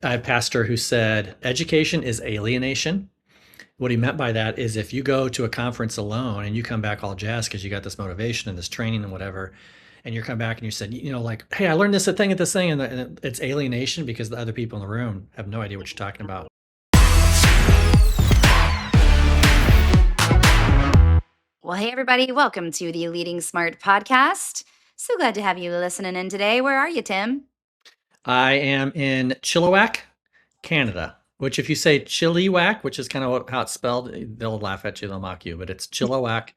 I had a pastor who said education is alienation. What he meant by that is if you go to a conference alone and you come back all jazzed because you got this motivation and this training and whatever, and you come back and you said, like, hey, I learned this thing at this thing, and it's alienation because the other people in the room have no idea what you're talking about. Well, hey, everybody. Welcome to the LeadingSmart Podcast. So glad to have you listening in today. Where are you, Tim? I am in Chilliwack, Canada, which if you say Chilliwack, which is kind of how it's spelled, they'll laugh at you, they'll mock you, but it's Chilliwack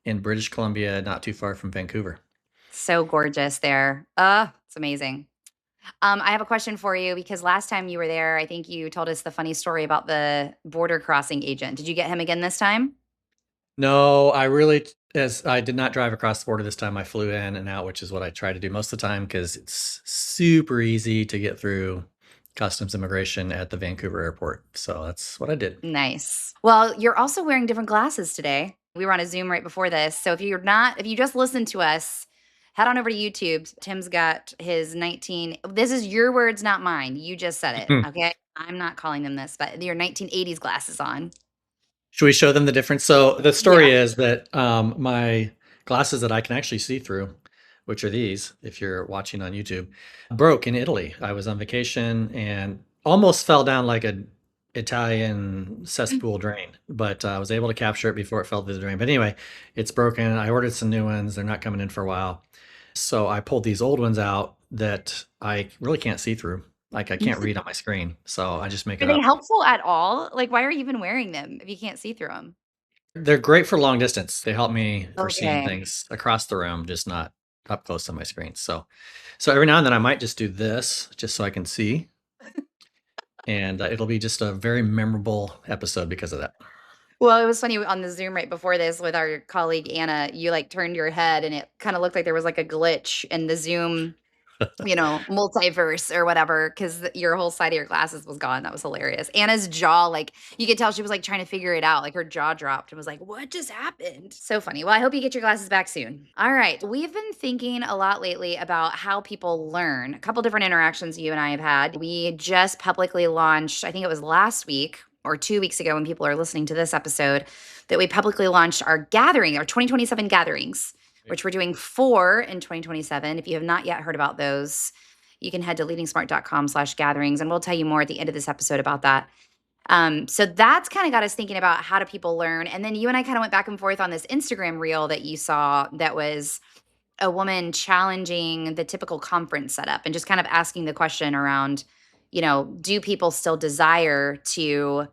in British Columbia, not too far from Vancouver. So gorgeous there. It's amazing. I have a question for you because last time you were there, I think you told us the funny story about the border crossing agent. Did you get him again this time? No, as I did not drive across the border this time. I flew in and out, which is what I try to do most of the time because it's super easy to get through customs immigration at the Vancouver airport. So that's what I did. Nice. Well, you're also wearing different glasses today. We were on a Zoom right before this. So if you just listened to us, head on over to YouTube. Tim's got his this is your words, not mine. You just said it. Okay. I'm not calling them this, but your 1980s glasses on. Should we show them the difference? So the story is that my glasses that I can actually see through, which are these, if you're watching on YouTube, broke in Italy. I was on vacation and almost fell down like an Italian cesspool drain, but I was able to capture it before it fell through the drain. But anyway, it's broken. I ordered some new ones. They're not coming in for a while. So I pulled these old ones out that I really can't see through. Like I can't read on my screen. So I just make Are it they up. helpful at all? Like, why are you even wearing them if you can't see through them? They're great for long distance. They help me for seeing Okay. things across the room, just not up close on my screen. So every now and then I might just do this just so I can see. And it'll be just a very memorable episode because of that. Well, it was funny on the Zoom right before this with our colleague Anna, you like turned your head and it kind of looked like there was like a glitch in the Zoom, multiverse or whatever, because your whole side of your glasses was gone. That was hilarious. Anna's jaw, like you could tell she was like trying to figure it out. Like her jaw dropped and was like, what just happened? So funny. Well, I hope you get your glasses back soon. All right. We've been thinking a lot lately about how people learn. A couple different interactions you and I have had. We just publicly launched, I think it was last week or 2 weeks ago when people are listening to this episode, that we publicly launched our 2027 gatherings, which we're doing 4 in 2027. If you have not yet heard about those, you can head to leadingsmart.com/gatherings, and we'll tell you more at the end of this episode about that. So that's kind of got us thinking about how do people learn. And then you and I kind of went back and forth on this Instagram reel that you saw that was a woman challenging the typical conference setup and just kind of asking the question around, do people still desire to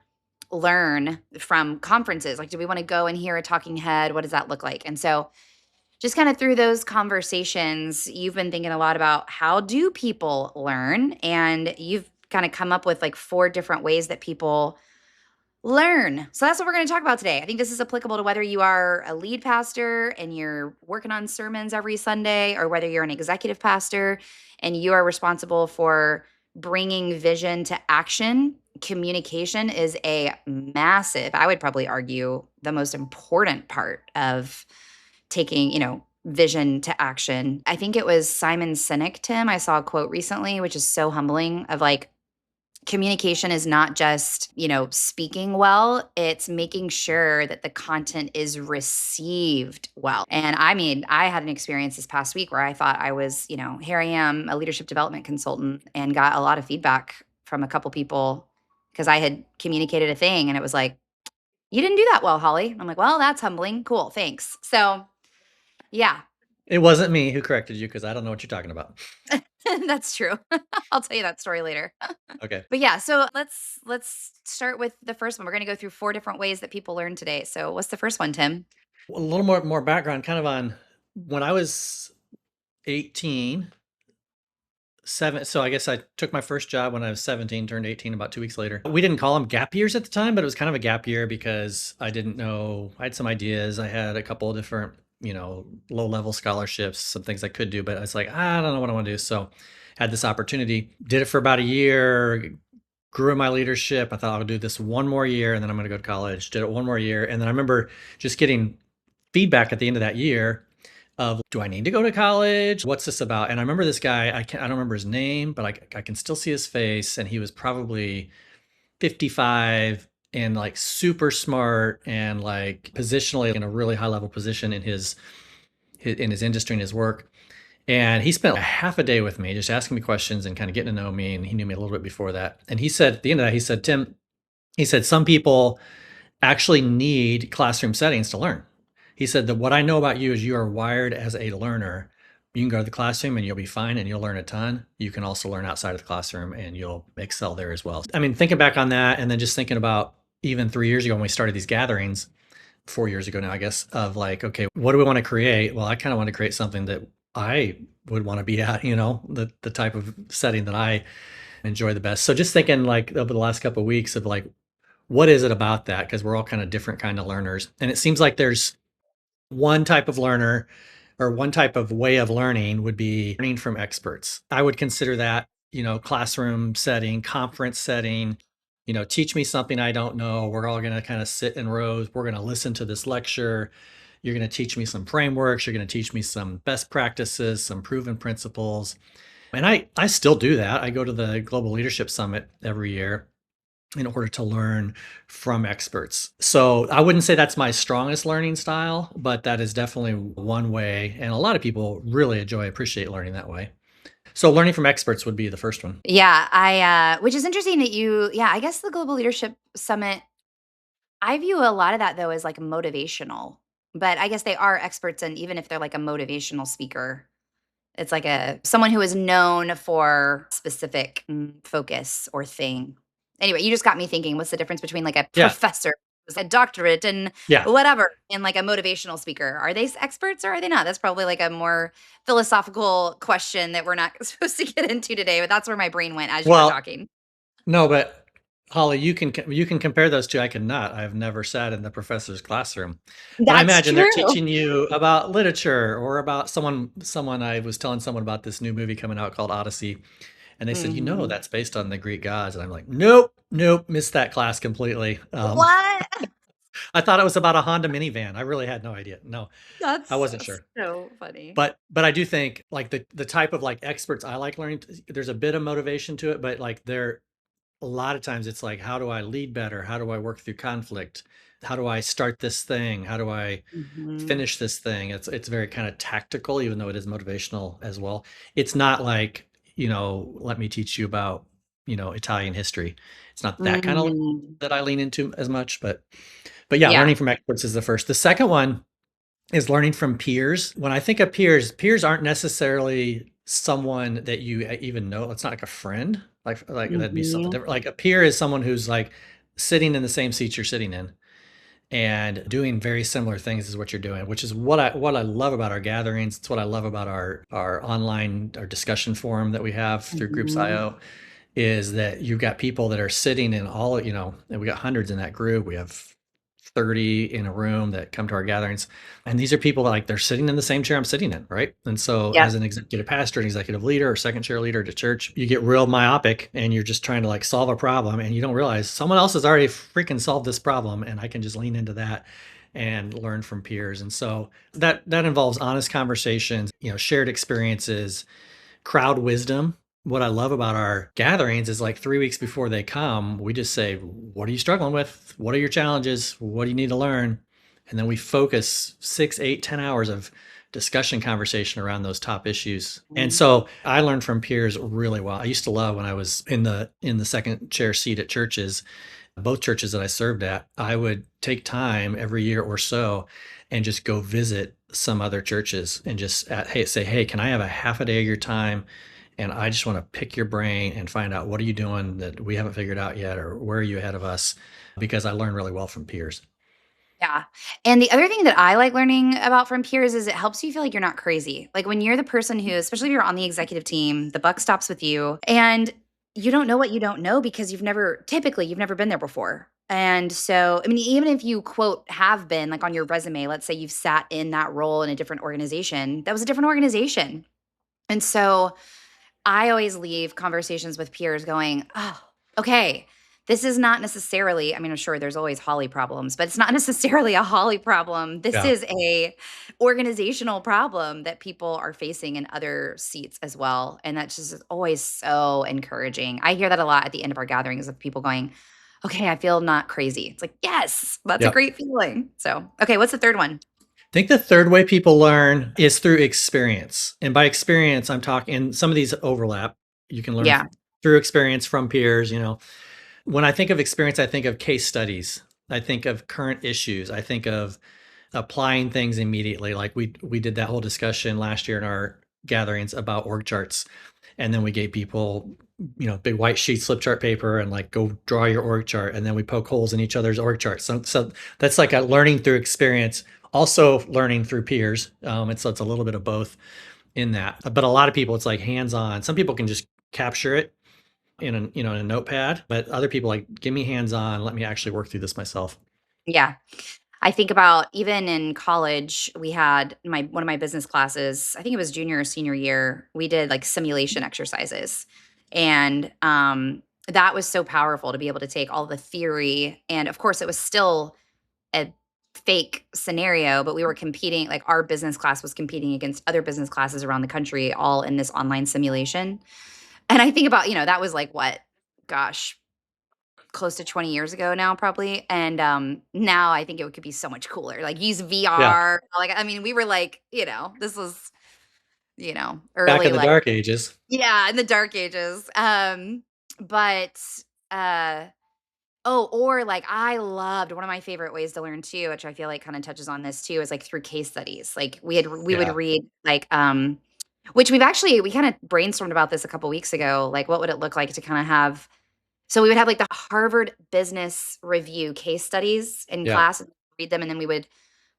learn from conferences? Like, do we want to go and hear a talking head? What does that look like? And so just kind of through those conversations, you've been thinking a lot about how do people learn? And you've kind of come up with like 4 different ways that people learn. So that's what we're going to talk about today. I think this is applicable to whether you are a lead pastor and you're working on sermons every Sunday, or whether you're an executive pastor and you are responsible for bringing vision to action. Communication is a massive, I would probably argue, the most important part of taking, vision to action. I think it was Simon Sinek, Tim. I saw a quote recently, which is so humbling, of like, communication is not just, speaking well, it's making sure that the content is received well. And I mean, I had an experience this past week where I thought I was, here I am, a leadership development consultant, and got a lot of feedback from a couple people because I had communicated a thing and it was like, you didn't do that well, Holly. I'm like, well, that's humbling. Cool. Thanks. So yeah, It wasn't me who corrected you because I don't know what you're talking about. that's true. I'll tell you that story later. Okay. But yeah, so let's start with the first one. We're going to go through 4 different ways that people learn today. So what's the first one, Tim? A little more background kind of on when I was 18, so I guess I took my first job when I was 17, turned 18 about 2 weeks later. We didn't call them gap years at the time, but it was kind of a gap year because I didn't know, I had some ideas. I had a couple of different, low-level scholarships, some things I could do, but I was like, I don't know what I want to do. So had this opportunity, did it for about a year, grew in my leadership. I thought I'll do this one more year and then I'm going to go to college. Did it one more year. And then I remember just getting feedback at the end of that year of, do I need to go to college? What's this about? And I remember this guy, I don't remember his name, but I can still see his face. And he was probably 55 and like super smart and like positionally in a really high level position in his industry and his work. And he spent a half a day with me just asking me questions and kind of getting to know me. And he knew me a little bit before that. And he said at the end of that, he said, Tim, he said, some people actually need classroom settings to learn. He said that what I know about you is you are wired as a learner. You can go to the classroom and you'll be fine and you'll learn a ton. You can also learn outside of the classroom and you'll excel there as well. I mean, thinking back on that and then just thinking about even 3 years ago when we started these gatherings, 4 years ago now, I guess, of like, okay, what do we want to create? Well, I kind of want to create something that I would want to be at, the type of setting that I enjoy the best. So just thinking like over the last couple of weeks of like, what is it about that? Because we're all kind of different kind of learners. And it seems like there's one type of learner or one type of way of learning would be learning from experts. I would consider that, classroom setting, conference setting, teach me something I don't know. We're all going to kind of sit in rows. We're going to listen to this lecture. You're going to teach me some frameworks. You're going to teach me some best practices, some proven principles. And I still do that. I go to the Global Leadership Summit every year in order to learn from experts. So I wouldn't say that's my strongest learning style, but that is definitely one way. And a lot of people really appreciate learning that way. So learning from experts would be the first one. Yeah, which is interesting that I guess the Global Leadership Summit, I view a lot of that though as like motivational, but I guess they are experts. And even if they're like a motivational speaker, it's like someone who is known for specific focus or thing. Anyway, you just got me thinking, what's the difference between like a Yeah. professor who's a doctorate and Yeah. whatever and like a motivational speaker? Are they experts or are they not? That's probably like a more philosophical question that we're not supposed to get into today, but that's where my brain went as you were Well, talking. no, but Holly, you can compare those two. I cannot. I've never sat in the professor's classroom, but I That's imagine they're true. teaching you about literature or about someone. I was telling someone about this new movie coming out called Odyssey, and they said, Mhm. that's based on the Greek gods. And I'm like, nope, nope, missed that class completely. What? I thought it was about a Honda minivan. I really had no idea. No, I That's wasn't sure. so funny. But I do think like the type of like experts I like learning, there's a bit of motivation to it, but like a lot of times it's like, how do I lead better? How do I work through conflict? How do I start this thing? How do I Mhm. finish this thing? It's very kind of tactical, even though it is motivational as well. It's not like, let me teach you about, Italian history. It's not that kind of Mm. that I lean into as much, but yeah, Yeah. learning from experts is the first. The second one is learning from peers. When I think of peers aren't necessarily someone that you even know. It's not like a friend. Like that'd be something Mhm. different. Like a peer is someone who's like sitting in the same seat you're sitting in and doing very similar things as what you're doing, which is what I love about our gatherings. It's what I love about our online our discussion forum that we have through Mhm. Groups.io is that you've got people that are sitting in all, and we got hundreds in that group. We have 30 in a room that come to our gatherings. And these are people that like they're sitting in the same chair I'm sitting in, right? And so Yep. as an executive pastor, an executive leader, or second chair leader at a church, you get real myopic and you're just trying to like solve a problem and you don't realize someone else has already freaking solved this problem and I can just lean into that and learn from peers. And so that involves honest conversations, shared experiences, crowd wisdom. What I love about our gatherings is like 3 weeks before they come, we just say, what are you struggling with? What are your challenges? What do you need to learn? And then we focus 6, 8, 10 hours of discussion conversation around those top issues. And Mhm. so I learned from peers really well. I used to love when I was in the second chair seat at churches, both churches that I served at, I would take time every year or so and just go visit some other churches and say, hey, can I have a half a day of your time? And I just want to pick your brain and find out what are you doing that we haven't figured out yet, or where are you ahead of us? Because I learn really well from peers. Yeah. And the other thing that I like learning about from peers is it helps you feel like you're not crazy. Like when you're the person who, especially if you're on the executive team, the buck stops with you and you don't know what you don't know because you've never been there before. And so, I mean, even if you quote have been like on your resume, let's say you've sat in that role in a different organization, that was a different organization. And so I always leave conversations with peers going, "Oh, okay. this is not necessarily, I mean, I'm sure there's always Holly problems, but it's not necessarily a Holly problem. This Yeah. is a organizational problem that people are facing in other seats as well. And that's just always so encouraging. I hear that a lot at the end of our gatherings of people going, okay, I feel not crazy. It's like, yes, that's a Yep. great feeling. So, okay, what's the third one? I think the third way people learn is through experience. And by experience, I'm talking, some of these overlap. You can learn Yeah. through experience from peers. When I think of experience, I think of case studies. I think of current issues. I think of applying things immediately. Like we did that whole discussion last year in our gatherings about org charts. And then we gave people, big white sheet slip chart paper and like go draw your org chart. And then we poke holes in each other's org charts. So that's like a learning through experience, also learning through peers. And so it's a little bit of both in that. But a lot of people, it's like hands-on. Some people can just capture it in a notepad, but other people like, give me hands-on, let me actually work through this myself. Yeah. I think about even in college, we had one of my business classes, I think it was junior or senior year, we did like simulation exercises. And that was so powerful to be able to take all the theory. And of course, it was still a fake scenario, but we were competing, like our business class was competing against other business classes around the country, all in this online simulation. And I think about, that was like what, gosh, close to 20 years ago now probably, and, now I think it could be so much cooler, like, use Yeah. VR, like, I mean, we were like, this was, Back early, in the like dark ages. yeah, in the dark ages, but, uh or, like, I loved one of my favorite ways to learn too, which I feel like kinda touches on this too, is, like, through case studies, like, we would Yeah. read, like, which we kinda brainstormed about this a couple weeks ago, like, what would it look like to kinda have so we would have, like, the Harvard Business Review case studies in Yeah. class, and read them, and then we would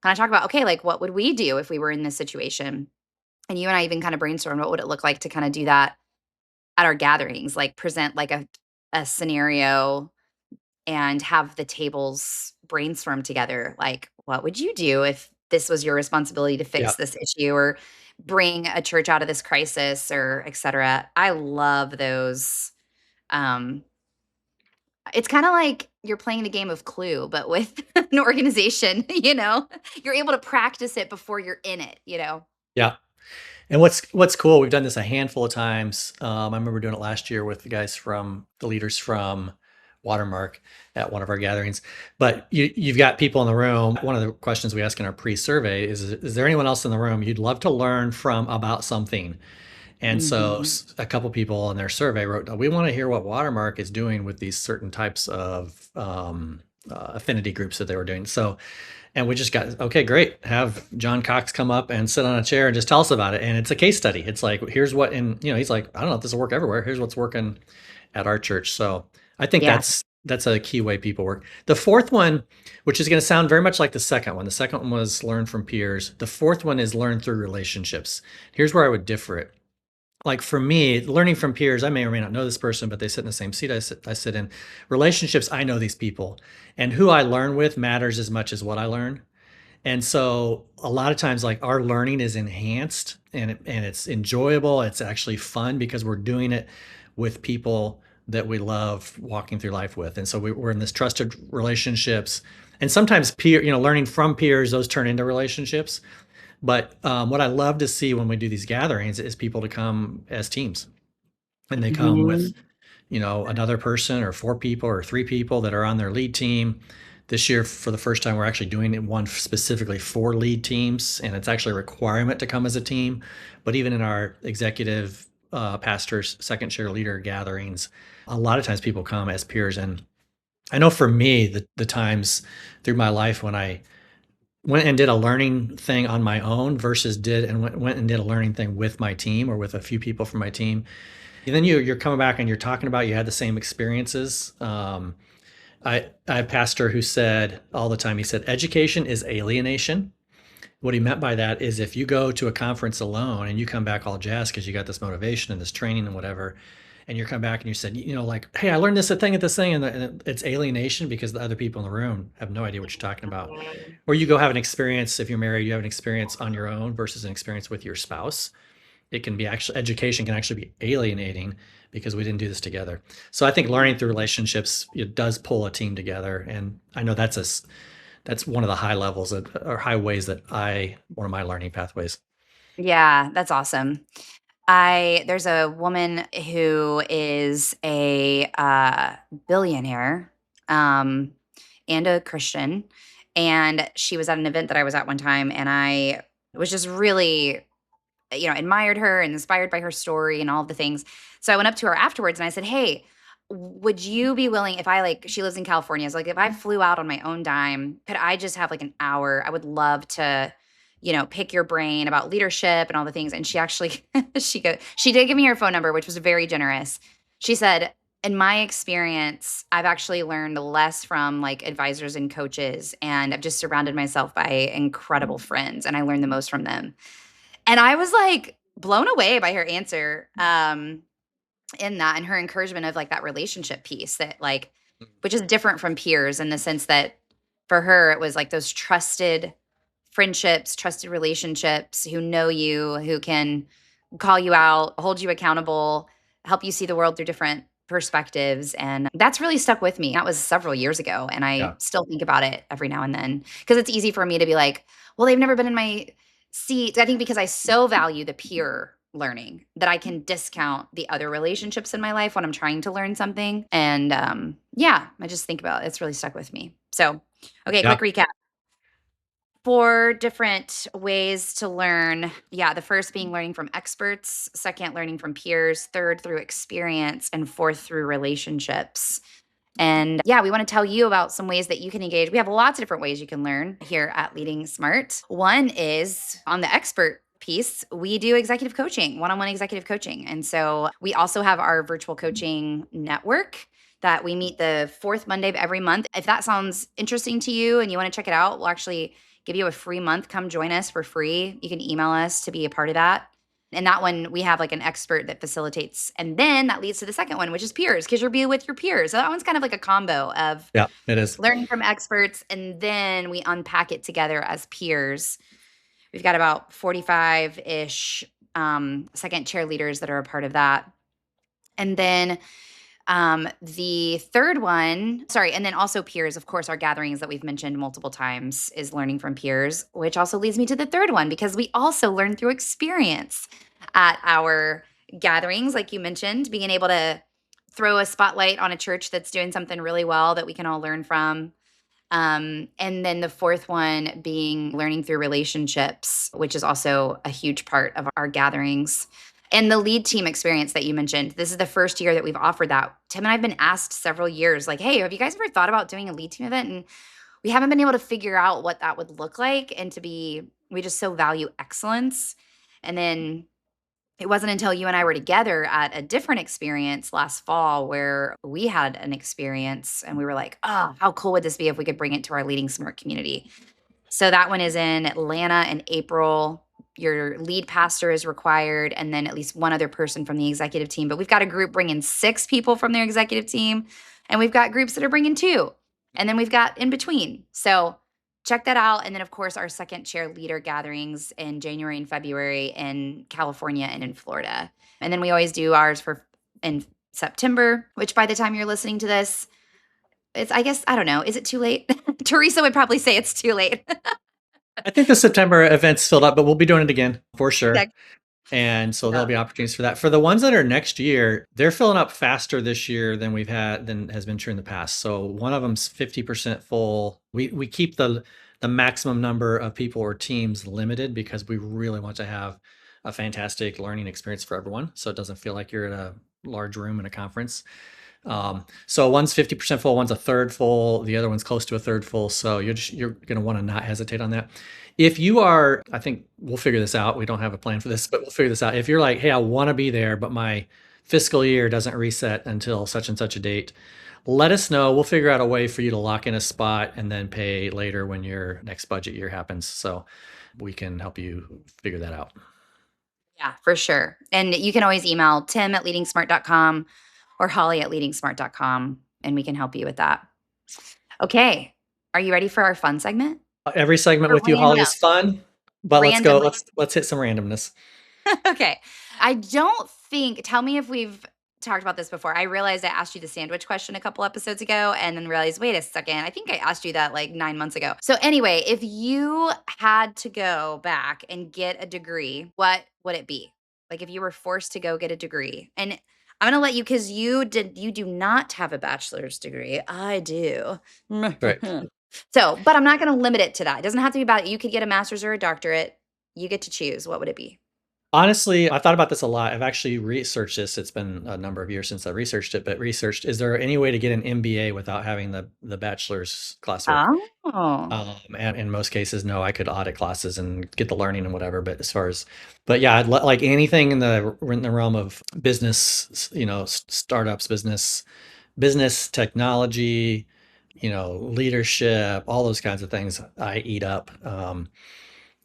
kinda talk about, "Okay, like, what would we do if we were in this situation?" And you and I even kinda brainstormed what would it look like to kinda do that at our gatherings, like, present, like, a scenario and have the tables brainstorm together, like, "What would you do if this was your responsibility to Yeah. fix this issue or bring a church out of this crisis," or etcetera. I love those, um it's kinda like you're playing the game of Clue, but with an organization, you know? You're able to practice it before you're in it, you know? Yeah. And what's cool, we've done this a handful of times. I remember doing it last year with the leaders from Watermark at one of our gatherings. But you've got people in the room. One of the questions we ask in our pre-survey is there anyone else in the room you'd love to learn from about something? And so Mhm. a couple people in their survey wrote, we want to hear what Watermark is doing with these certain types of affinity groups that they were doing. So, and we just got, okay, great. Have John Cox come up and sit on a chair and just tell us about it. And it's a case study. It's like, here's what, he's like, I don't know if this will work everywhere. Here's what's working at our church. So I think Yeah. that's a key way people work. The fourth one, which is going to sound very much like the second one. The second one was learn from peers. The fourth one is learn through relationships. Here's where I would differ it. Like for me, learning from peers, I may or may not know this person, but they sit in the same seat I sit in. Relationships, I know these people, and who I learn with matters as much as what I learn. And so a lot of times, like our learning is enhanced and it's enjoyable. It's actually fun because we're doing it with people that we love walking through life with. And so we're in this trusted relationships. And sometimes learning from peers, those turn into relationships. But what I love to see when we do these gatherings is people to come as teams, and they come with Mhm. another person or four people or three people that are on their lead team. This year, for the first time, we're actually doing it one specifically for lead teams, and it's actually a requirement to come as a team. But even in our executive pastors, second chair leader gatherings, a lot of times people come as peers. And I know for me, the times through my life when I went and did a learning thing on my own versus went and did a learning thing with my team or with a few people from my team. And then you're coming back and you're talking about you had the same experiences. I have a pastor who said all the time, he said, education is alienation. What he meant by that is if you go to a conference alone and you come back all jazzed because you got this motivation and this training and whatever, and you come back and you said, like, hey, I learned this thing at this thing, and it's alienation because the other people in the room have no idea what you're talking about. Or you go have an experience, if you're married, you have an experience on your own versus an experience with your spouse. It can be actually, education can actually be alienating because we didn't do this together. So I think learning through relationships, it does pull a team together. And I know that's one of the high levels or high ways that one of my learning pathways. Yeah, that's awesome. I There's a woman who is a billionaire, um, and a Christian, and she was at an event that I was at one time, and I was just really, admired her and inspired by her story and all of the things. So I went up to her afterwards and I said, "Hey, would you be willing if I like she lives in California. So like if I flew out on my own dime, could I just have like an hour? I would love to, pick your brain about leadership and all the things." And she actually she did give me her phone number, which was very generous. She said, "In my experience, I've actually learned less from like advisors and coaches, and I've just surrounded myself by incredible friends, and I learned the most from them." And I was, like, blown away by her answer, in that and her encouragement of, like, that relationship piece that, like which is different from peers in the sense that for her, it was, like, those trusted friendships, trusted relationships who know you, who can call you out, hold you accountable, help you see the world through different perspectives, and that's really stuck with me. That was several years ago, and I Yeah. still think about it every now and then because it's easy for me to be like, "Well, they've never been in my seat." I think because I so value the peer learning that I can discount the other relationships in my life when I'm trying to learn something, and, yeah, I just think about it. It's really stuck with me. So, okay, quick Yeah. recap. 4 different ways to learn. Yeah, the first being learning from experts, second, learning from peers, third, through experience, and fourth, through relationships. And yeah, we want to tell you about some ways that you can engage. We have lots of different ways you can learn here at Leading Smart. One is on the expert piece, we do executive coaching, one on one executive coaching. And so we also have our virtual coaching network that we meet the fourth Monday of every month. If that sounds interesting to you and you want to check it out, we'll actually give you a free month. Come join us for free. You can email us to be a part of that. And that one, we have like an expert that facilitates. And then that leads to the second one, which is peers, because you'll be with your peers. So that one's kind of like a combo of Yeah, it is. learning from experts. And then we unpack it together as peers. We've got about 45 ish second chair leaders that are a part of that. And then the third one, sorry, and then also peers, of course, our gatherings that we've mentioned multiple times is learning from peers, which also leads me to the third one because we also learn through experience at our gatherings, like you mentioned, being able to throw a spotlight on a church that's doing something really well that we can all learn from. And then the fourth one being learning through relationships, which is also a huge part of our gatherings. And the lead team experience that you mentioned, this is the first year that we've offered that. Tim and I have been asked several years, like, "Hey, have you guys ever thought about doing a lead team event?" And we haven't been able to figure out what that would look like. And we just so value excellence. And then it wasn't until you and I were together at a different experience last fall where we had an experience and we were like, "Oh, how cool would this be if we could bring it to our Leading Smart community?" So that one is in Atlanta in April. Your lead pastor is required, and then at least one other person from the executive team. But we've got a group bringing 6 people from their executive team, and we've got groups that are bringing 2. And then we've got in between. So check that out. And then, of course, our second chair leader gatherings in January and February in California and in Florida. And then we always do ours in September, which by the time you're listening to this, I guess, I don't know. Is it too late? Teresa would probably say it's too late. I think the September event's filled up, but we'll be doing it again for sure. Okay. And so there'll Yeah. be opportunities for that. For the ones that are next year, they're filling up faster this year than has been true in the past. So one of them's 50% full. We keep the maximum number of people or teams limited because we really want to have a fantastic learning experience for everyone. So it doesn't feel like you're in a large room in a conference. So one's 50% full, one's a third full, the other one's close to a third full. So you're going to want to not hesitate on that. If you are, I think we'll figure this out. We don't have a plan for this, but we'll figure this out. If you're like, "Hey, I want to be there, but my fiscal year doesn't reset until such and such a date," let us know. We'll figure out a way for you to lock in a spot and then pay later when your next budget year happens. So we can help you figure that out. Yeah, for sure. And you can always email tim@leadingsmart.com or holly@leadingsmart.com, and we can help you with that. Okay. Are you ready for our fun segment? Every segment Or with you, Holly, random, is fun, but let's go. random. Let's hit some randomness. Okay. I don't think, tell me if we've talked about this before. I realized I asked you the sandwich question a couple episodes ago and then realized, wait a second, I think I asked you that like 9 months ago. So anyway, if you had to go back and get a degree, what would it be? Like if you were forced to go get a degree. And I'm gonna let you because you do not have a bachelor's degree. I do. Right. So, but I'm not gonna limit it to that. It doesn't have to be about it. You could get a master's or a doctorate. You get to choose. What would it be? Honestly, I thought about this a lot. I've actually researched this. It's been a number of years since I researched it, but researched, is there any way to get an MBA without having the bachelor's classwork? Oh. And in most cases, no, I could audit classes and get the learning and whatever. But as far as, but yeah, like anything in the realm of business, startups, business technology, leadership, all those kinds of things, I eat up.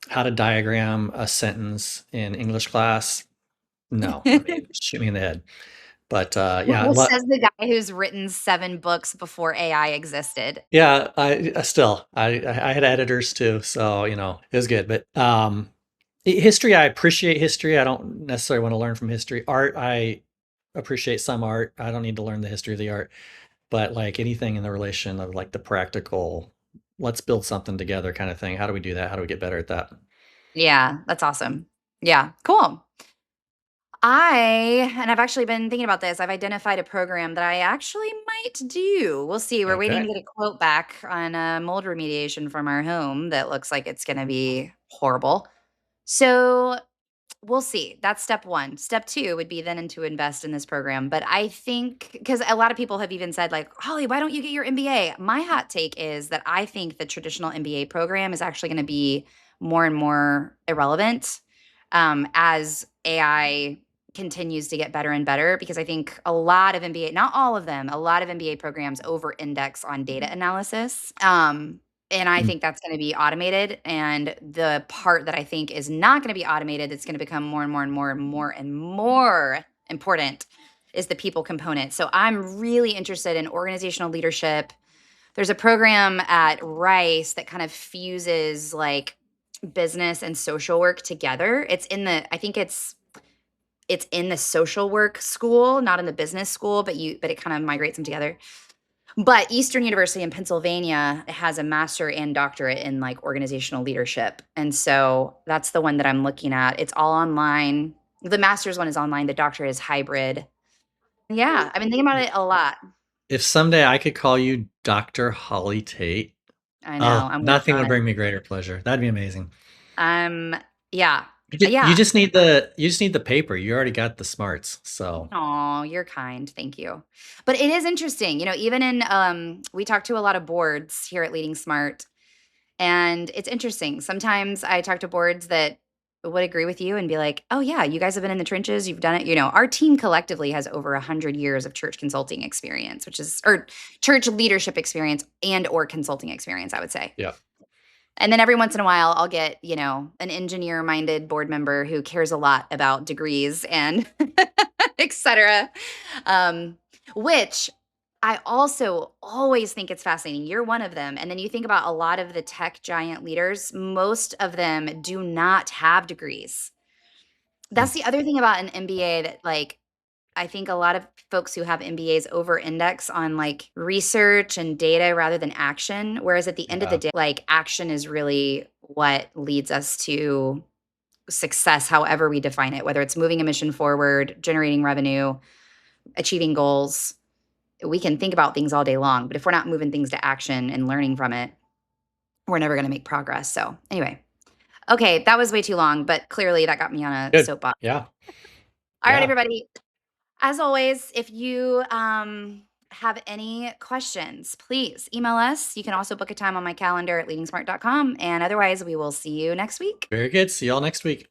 How to diagram a sentence in English class? No, I mean, shoot me in the head. But yeah, Well, says the guy who's written 7 books before AI existed. yeah. I had editors too, so it was good. But history, I appreciate history. I don't necessarily want to learn from history. Art, I appreciate some art. I don't need to learn the history of the art. But like anything in the relation of like the practical, let's build something together kind of thing. How do we do that? How do we get better at that? Yeah, that's awesome. Yeah, cool. And I've actually been thinking about this. I've identified a program that I actually might do. We'll see. We're waiting to Okay. get a quote back on mold remediation from our home that looks like it's going to be horrible. So we'll see. That's step 1. Step 2 would be then to invest in this program. But I think because a lot of people have even said like, Holly, why don't you get your MBA? My hot take is that I think the traditional MBA program is actually going to be more and more irrelevant as AI continues to get better and better because I think a lot of MBA, not all of them, a lot of MBA programs over index on data analysis. And I Mm. think that's going to be automated. And the part that I think is not going to be automated, that's going to become more and more and more and more and more important is the people component. So I'm really interested in organizational leadership. There's a program at Rice that kind of fuses like business and social work together. I think it's in the social work school, not in the business school, but it kind of migrates them together. But Eastern University in Pennsylvania has a master and doctorate in like organizational leadership. And so that's the one that I'm looking at. It's all online. The master's one is online, the doctorate is hybrid. Yeah, I've been thinking about it a lot. If someday I could call you Dr. Holly Tate, I know. oh, I'm working nothing on would it. bring me greater pleasure. That'd be amazing. Yeah. You Yeah. just need the paper. You already got the smarts. So Oh, you're kind. Thank you. But it is interesting, even in we talk to a lot of boards here at Leading Smart, and it's interesting. Sometimes I talk to boards that would agree with you and be like, "Oh yeah, you guys have been in the trenches, you've done it." Our team collectively has over 100 years of church consulting experience, or church leadership experience and or consulting experience, I would say. yeah. And then every once in a while, I'll get, an engineer-minded board member who cares a lot about degrees and et cetera, which I also always think it's fascinating. You're one of them. And then you think about a lot of the tech giant leaders, most of them do not have degrees. Mm. That's the other thing about an MBA that, like, I think a lot of folks who have MBAs over index on like research and data rather than action. Whereas at the end of the Yeah. day, like action is really what leads us to success, however we define it, whether it's moving a mission forward, generating revenue, achieving goals. We can think about things all day long, but if we're not moving things to action and learning from it, we're never going to make progress. So, anyway, okay, that was way too long, but clearly that got me on a Good. soapbox. Yeah. All right, Yeah. everybody. As always, if you have any questions, please email us. You can also book a time on my calendar at leadingsmart.com. And otherwise, we will see you next week. Very good. See y'all next week.